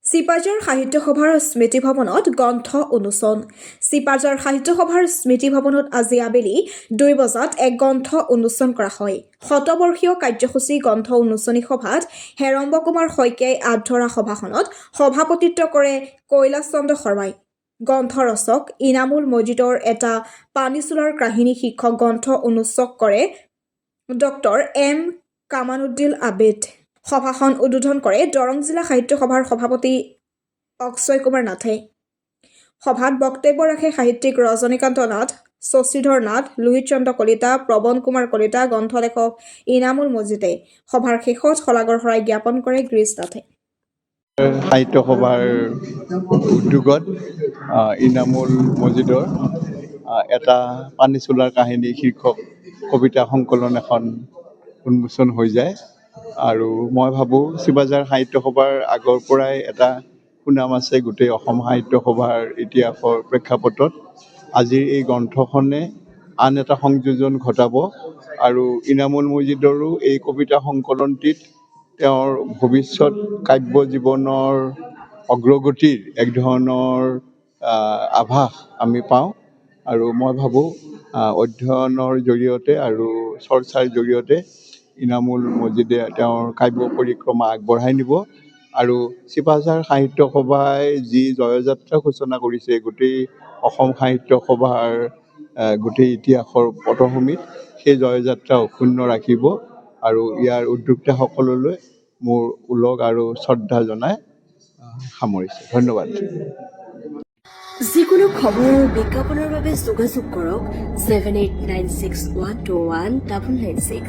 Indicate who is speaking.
Speaker 1: চিপাঝাৰ সাহিত্য সভাৰ স্মৃতি ভৱনত গ্ৰন্থ উন্মোচন। চিপাঝাৰ সাহিত্য সভাৰ স্মৃতি ভৱনত আজি আবেলি 2 বজাত এক গ্ৰন্থ উন্মোচন কৰা হয়। শতবৰ্ষীয় কাৰ্যসূচী গ্ৰন্থ উন্মোচনী সভাত হেৰম্ব কুমাৰ শইকীয়াই আগধৰা সভাখনত সভাপতিত্ব কৰে কৈলাশ চন্দ্ৰ শৰ্মাই। গ্ৰন্থ ৰচক ইনামুল মজিদৰ এটা পানীচোলাৰ কাহিনী শীৰ্ষক গ্ৰন্থ উন্মোচন কৰে ডক্টৰ এম কামালুদ্দিন আবেদ। সভাখন উদ্বোধন কৰে দৰং জিলা সাহিত্য সভাৰ সভাপতি অক্ষয় কুমাৰ নাথে। সভাত বক্তব্য ৰাখে সাহিত্যিক ৰজনীকান্ত নাথ, শশীধৰ নাথ, লোহিত চন্দ্ৰ কলিতা, প্ৰৱণ কুমাৰ কলিতা, গ্ৰন্থ লেখক ইনামুল মজিদে। সভাৰ শেষত শলাগৰ শৰাই জ্ঞাপন কৰে গিৰীশ নাথে।
Speaker 2: সাহিত্য সভাৰ উদ্যোগত ইনামুল মজিদৰ এটা পানীচোলাৰ কাহিনী শীৰ্ষক কবিতা সংকলন এখন উন্মোচন হৈ যায়। আৰু মই ভাবোঁ চিপাঝাৰ সাহিত্য সভাৰ আগৰ পৰাই এটা সুনাম আছে গোটেই অসম সাহিত্য সভাৰ ইতিহাসৰ প্ৰেক্ষাপটত। আজিৰ এই গ্ৰন্থখনে আন এটা সংযোজন ঘটাব আৰু ইনামুল মজিদৰো এই কবিতা সংকলনটিত তেওঁৰ ভৱিষ্যত কাব্য জীৱনৰ অগ্ৰগতিৰ এক ধৰণৰ আভাস আমি পাওঁ। আৰু মই ভাবোঁ অধ্যয়নৰ জৰিয়তে আৰু চৰ্চাৰ জৰিয়তে ইনামুল মজিদে তেওঁৰ কাব্য পৰিক্ৰমা আগবঢ়াই নিব। আৰু চিপাঝাৰ সাহিত্য সভাই যি জয়যাত্ৰা সূচনা কৰিছে গোটেই অসম সাহিত্য সভাৰ গোটেই ইতিহাসৰ পটভূমিত, সেই জয়যাত্ৰা অক্ষুণ্ণ ৰাখিব। আৰু ইয়াৰ উদ্যোক্তাসকললৈ মোৰ ওলগ আৰু শ্ৰদ্ধা জনাই সামৰিছোঁ। ধন্যবাদ।
Speaker 3: যিকোনো খবৰ আৰু বিজ্ঞাপনৰ বাবে যোগাযোগ কৰক 7896121996।